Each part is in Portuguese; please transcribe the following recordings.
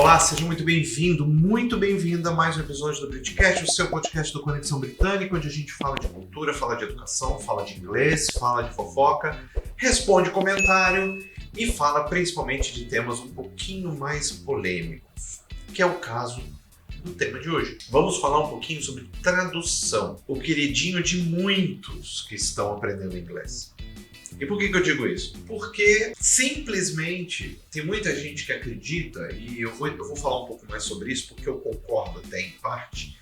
Olá, seja muito bem-vindo, muito bem-vinda a mais um episódio do Britcast, o seu podcast do Conexão Britânica, onde a gente fala de cultura, fala de educação, fala de inglês, fala de fofoca, responde comentário e fala principalmente de temas um pouquinho mais polêmicos, que é o caso do tema de hoje. Vamos falar um pouquinho sobre tradução, o queridinho de muitos que estão aprendendo inglês. E por que eu digo isso? Porque simplesmente tem muita gente que acredita, e eu vou falar um pouco mais sobre isso porque eu concordo até em parte,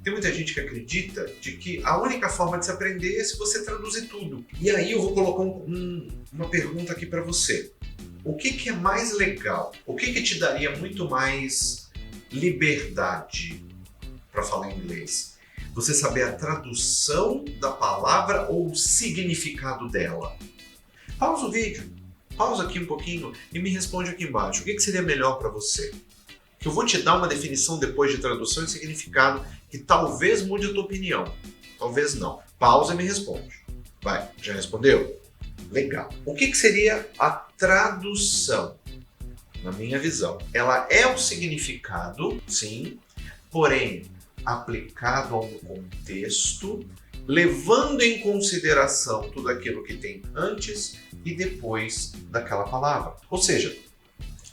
tem muita gente que acredita de que a única forma de se aprender é se você traduzir tudo. E aí eu vou colocar uma pergunta aqui para você. O que é mais legal? O que te daria muito mais liberdade para falar inglês? Você saber a tradução da palavra ou o significado dela? Pausa o vídeo, pausa aqui um pouquinho e me responde aqui embaixo. O que seria melhor para você? Que eu vou te dar uma definição depois de tradução e significado que talvez mude a tua opinião. Talvez não. Pausa e me responde. Vai, já respondeu? Legal. O que seria a tradução? Na minha visão, ela é o significado, sim, porém aplicado a um contexto, levando em consideração tudo aquilo que tem antes e depois daquela palavra. Ou seja,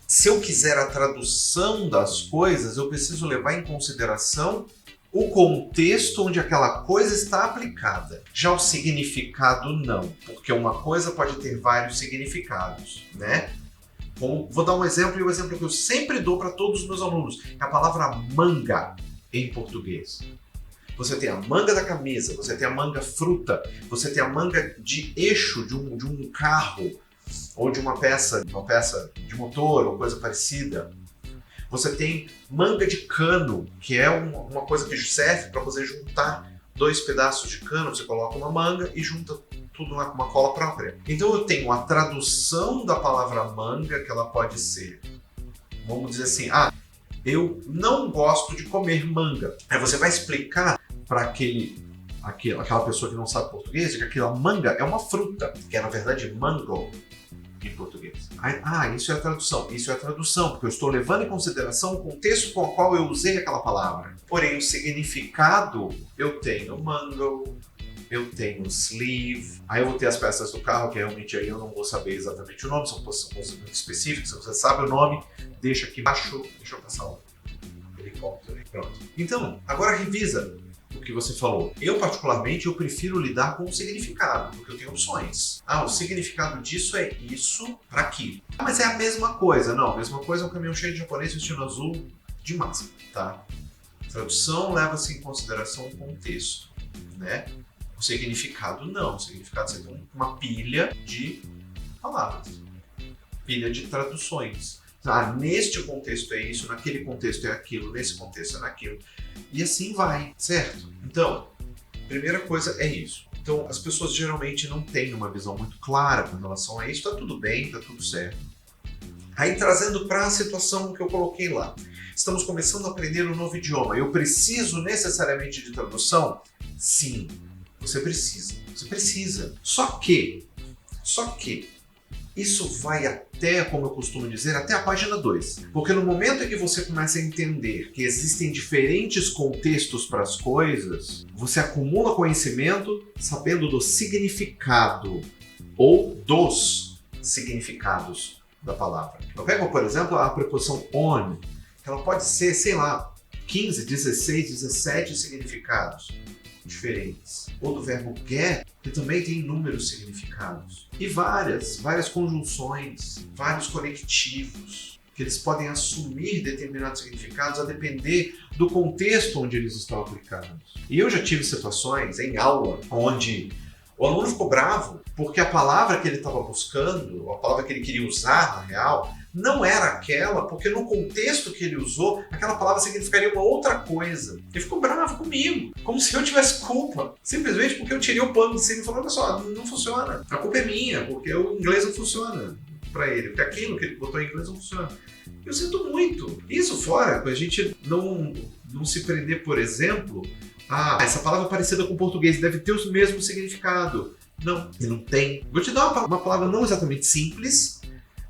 se eu quiser a tradução das coisas, eu preciso levar em consideração o contexto onde aquela coisa está aplicada. Já o significado não, porque uma coisa pode ter vários significados, né? Vou dar um exemplo, e o exemplo que eu sempre dou para todos os meus alunos é a palavra manga em português. Você tem a manga da camisa, você tem a manga fruta, você tem a manga de eixo de um carro ou de uma peça de motor ou coisa parecida. Você tem manga de cano, que é uma coisa que serve para você juntar dois pedaços de cano. Você coloca uma manga e junta tudo com uma cola própria. Então eu tenho a tradução da palavra manga, que ela pode ser, vamos dizer assim, eu não gosto de comer manga. Aí você vai explicar para aquela pessoa que não sabe português que aquela manga é uma fruta, que é na verdade mango em português. Isso é a tradução. Isso é a tradução, porque eu estou levando em consideração o contexto com o qual eu usei aquela palavra. Porém, o significado, eu tenho mango, eu tenho sleeve, aí eu vou ter as peças do carro, que realmente aí eu não vou saber exatamente o nome, são coisas muito específicas. Se você sabe o nome, deixa aqui embaixo, deixa eu passar o helicóptero aí, pronto. Então, agora revisa o que você falou. Eu, particularmente, eu prefiro lidar com o significado, porque eu tenho opções. O significado disso é isso para aqui. Mas é a mesma coisa. Não, a mesma coisa é um caminhão cheio de japonês vestindo azul de máscara, tá? Tradução leva-se em consideração o contexto, né? O significado não. O significado você tem uma pilha de palavras, pilha de traduções. Neste contexto é isso, naquele contexto é aquilo, nesse contexto é naquilo. E assim vai, certo? Então, primeira coisa é isso. Então, as pessoas geralmente não têm uma visão muito clara com relação a isso. Tá tudo bem, tá tudo certo. Aí, trazendo para a situação que eu coloquei lá. Estamos começando a aprender um novo idioma. Eu preciso necessariamente de tradução? Sim. Você precisa. Só que, isso vai até, como eu costumo dizer, até a página 2. Porque no momento em que você começa a entender que existem diferentes contextos para as coisas, você acumula conhecimento sabendo do significado ou dos significados da palavra. Eu pego, por exemplo, a preposição on, que ela pode ser, 15, 16, 17 significados diferentes. Ou do verbo get, que também tem inúmeros significados. E várias conjunções, vários conectivos, que eles podem assumir determinados significados a depender do contexto onde eles estão aplicados. E eu já tive situações em aula onde o aluno ficou bravo porque a palavra que ele estava buscando, a palavra que ele queria usar, na real, não era aquela, porque no contexto que ele usou, aquela palavra significaria uma outra coisa. Ele ficou bravo comigo, como se eu tivesse culpa, simplesmente porque eu tirei o pano de cima e falei, olha só, não funciona. A culpa é minha, porque o inglês não funciona para ele, porque aquilo que ele botou em inglês não funciona. Eu sinto muito. Isso fora, a gente não se prender, por exemplo, essa palavra parecida com o português deve ter o mesmo significado. Não, e não tem. Vou te dar uma palavra não exatamente simples,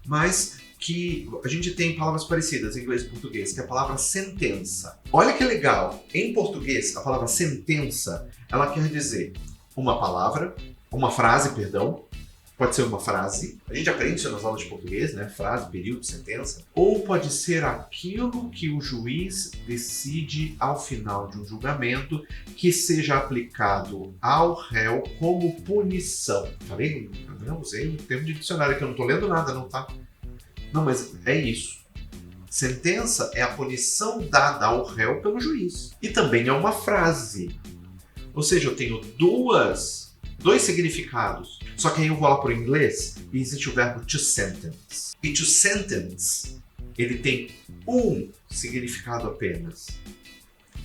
mas que a gente tem palavras parecidas em inglês e português, que é a palavra sentença. Olha que legal, em português, a palavra sentença, ela quer dizer uma palavra, uma frase, perdão, pode ser uma frase, a gente aprende isso nas aulas de português, né? Frase, período, sentença. Ou pode ser aquilo que o juiz decide ao final de um julgamento que seja aplicado ao réu como punição. Falei? Não, usei um termo de dicionário que eu não estou lendo nada, não, tá? Não, mas é isso. Sentença é a punição dada ao réu pelo juiz. E também é uma frase. Ou seja, eu tenho dois significados. Só que aí eu vou lá para o inglês e existe o verbo to sentence. E to sentence, ele tem um significado apenas.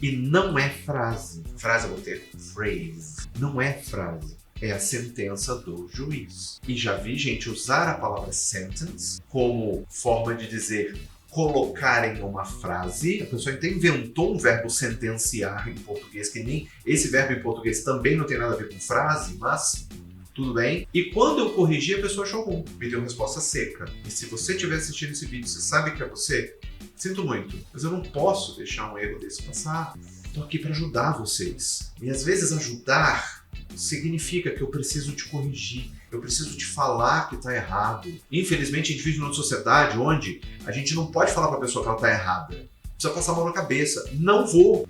E não é frase. Frase eu vou ter phrase. Não é frase. É a sentença do juiz. E já vi gente usar a palavra sentence como forma de dizer colocar em uma frase. A pessoa até inventou um verbo sentenciar em português, que nem esse verbo em português também não tem nada a ver com frase, mas tudo bem. E quando eu corrigi, a pessoa achou ruim, me deu resposta seca. E se você estiver assistindo esse vídeo, você sabe que é você? Sinto muito, mas eu não posso deixar um erro desse passar. Estou aqui para ajudar vocês. E às vezes ajudar significa que eu preciso te corrigir, eu preciso te falar que está errado. Infelizmente, a gente vive numa sociedade onde a gente não pode falar para a pessoa que ela está errada. Precisa passar a mão na cabeça. Não vou.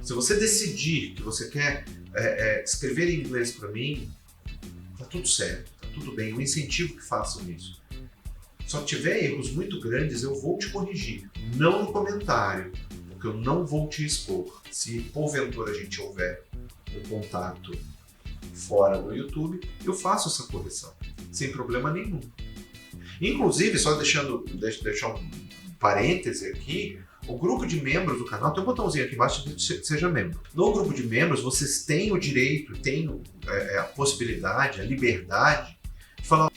Se você decidir que você quer escrever em inglês para mim, tá tudo certo, tá tudo bem. Eu incentivo que façam isso. Só que tiver erros muito grandes, eu vou te corrigir. Não no comentário, porque eu não vou te expor. Se porventura a gente houver um contato fora do YouTube, eu faço essa correção, sem problema nenhum. Inclusive, só deixar um parêntese aqui, o grupo de membros do canal, tem um botãozinho aqui embaixo de seja membro. No grupo de membros, vocês têm o direito, têm a possibilidade, a liberdade de falar,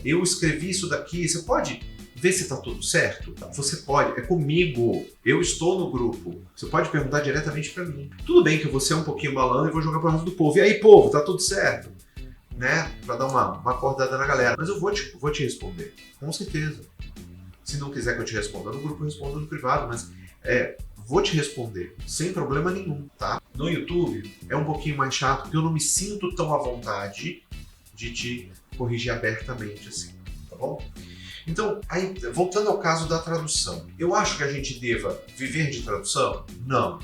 eu escrevi isso daqui, você pode ver se está tudo certo? Você pode, é comigo, eu estou no grupo, você pode perguntar diretamente para mim. Tudo bem que eu vou ser um pouquinho malandro e vou jogar para o resto do povo. E aí, povo, tá tudo certo? Né? Para dar uma acordada na galera. Mas eu vou te responder, com certeza. Se não quiser que eu te responda no grupo, eu respondo no privado, mas vou te responder, sem problema nenhum, tá? No YouTube é um pouquinho mais chato, porque eu não me sinto tão à vontade de te corrigir abertamente assim, tá bom? Então, aí, voltando ao caso da tradução, eu acho que a gente deva viver de tradução? Não.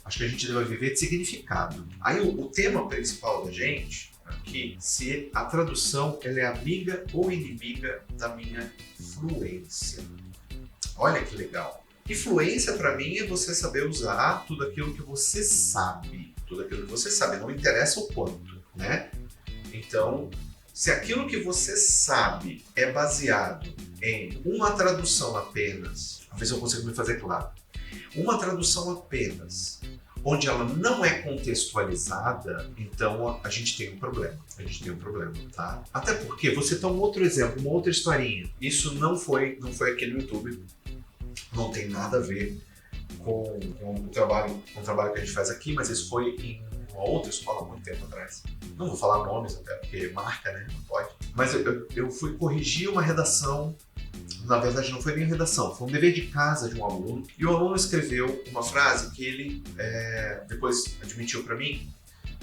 Acho que a gente deva viver de significado. Aí o tema principal da gente aqui, se a tradução ela é amiga ou inimiga da minha fluência. Olha que legal. E fluência para mim é você saber usar tudo aquilo que você sabe. Tudo aquilo que você sabe, não interessa o quanto, né? Então, se aquilo que você sabe é baseado em uma tradução apenas, a ver se eu consigo me fazer claro, uma tradução apenas, onde ela não é contextualizada, então a gente tem um problema. A gente tem um problema, tá? Até porque você tem um outro exemplo, uma outra historinha. Isso não foi aqui no YouTube, não tem nada a ver com o trabalho que a gente faz aqui, mas isso foi em uma outra escola há muito tempo atrás. Não vou falar nomes até porque marca, né? Não pode. Mas eu fui corrigir uma redação, na verdade não foi nem redação, foi um dever de casa de um aluno, e o aluno escreveu uma frase que ele depois admitiu para mim,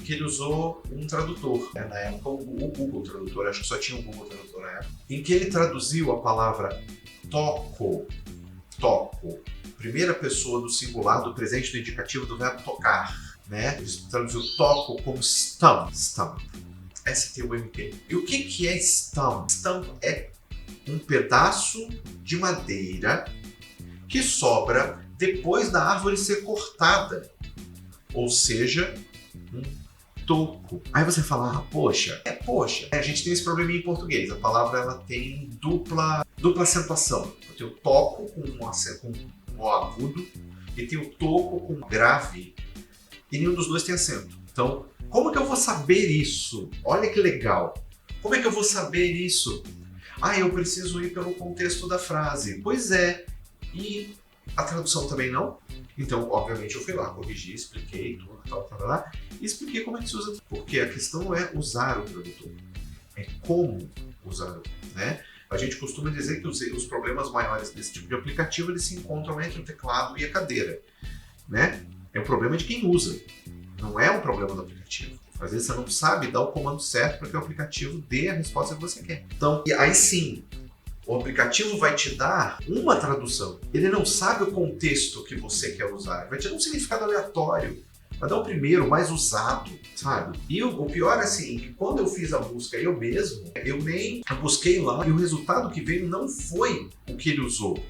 que ele usou um tradutor, né? Na época o Google Tradutor, acho que só tinha o Google Tradutor na época, em que ele traduziu a palavra toco, primeira pessoa do singular do presente do indicativo do verbo tocar, né? Ele traduziu toco como stump, S-T-U-M-P. E o que é stump? Stump é um pedaço de madeira que sobra depois da árvore ser cortada, ou seja, um toco. Aí você fala, poxa, a gente tem esse probleminha em português, a palavra ela tem dupla acentuação. Eu tenho toco com um O agudo e tem o toco com grave, e nenhum dos dois tem acento. Então, como que eu vou saber isso? Olha que legal. Como é que eu vou saber isso? Eu preciso ir pelo contexto da frase. Pois é. E a tradução também não? Então, obviamente, eu fui lá, corrigi, expliquei tudo, tal, e expliquei como é que se usa. Porque a questão não é usar o tradutor. É como usar, né? A gente costuma dizer que os problemas maiores desse tipo de aplicativo eles se encontram entre o teclado e a cadeira, né? É um problema de quem usa, não é um problema do aplicativo. Às vezes você não sabe dar o comando certo para que o aplicativo dê a resposta que você quer. Então, aí sim, o aplicativo vai te dar uma tradução. Ele não sabe o contexto que você quer usar. Vai te dar um significado aleatório. Vai dar o primeiro, o mais usado, sabe? E o pior é assim, que quando eu fiz a busca eu mesmo, eu busquei lá e o resultado que veio não foi o que ele usou.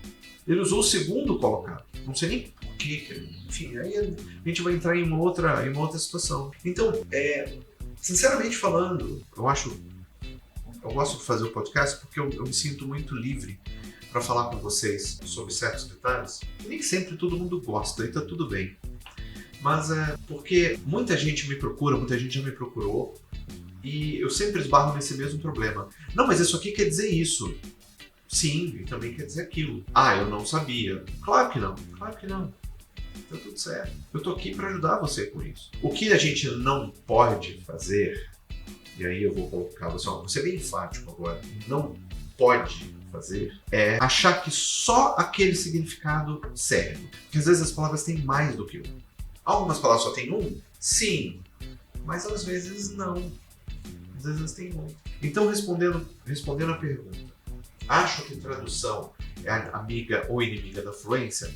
Ele usou o segundo colocado. Não sei nem por quê. Enfim, aí a gente vai entrar em uma outra situação. Então, sinceramente falando, eu gosto de fazer o podcast porque eu me sinto muito livre para falar com vocês sobre certos detalhes. Nem sempre todo mundo gosta e tá tudo bem. Mas é porque muita gente me procura, muita gente já me procurou e eu sempre esbarro nesse mesmo problema. Não, mas isso aqui quer dizer isso. Sim, e também quer dizer aquilo. Ah, eu não sabia. Claro que não. Tá tudo certo. Eu tô aqui para ajudar você com isso. O que a gente não pode fazer, e aí eu vou colocar, vou ser bem enfático agora, não pode fazer é achar que só aquele significado serve. Porque às vezes as palavras têm mais do que um. Algumas palavras só têm um? Sim. Mas às vezes não. Às vezes elas têm muito. Então, respondendo a pergunta, acho que tradução é amiga ou inimiga da fluência?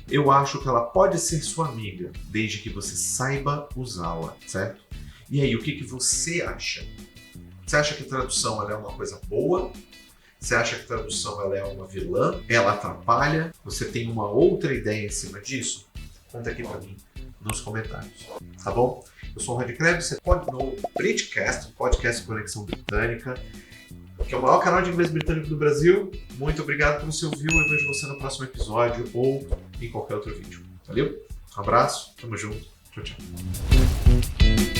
Eu acho que ela pode ser sua amiga, desde que você saiba usá-la, certo? E aí, o que você acha? Você acha que tradução ela é uma coisa boa? Você acha que tradução ela é uma vilã? Ela atrapalha? Você tem uma outra ideia em cima disso? Conta aqui pra mim nos comentários, tá bom? Eu sou o Rod Krebs, você pode no Britcast, podcast Conexão Britânica, que é o maior canal de inglês britânico do Brasil. Muito obrigado por você ouvir, eu vejo você no próximo episódio ou em qualquer outro vídeo. Valeu? Um abraço, tamo junto, tchau, tchau.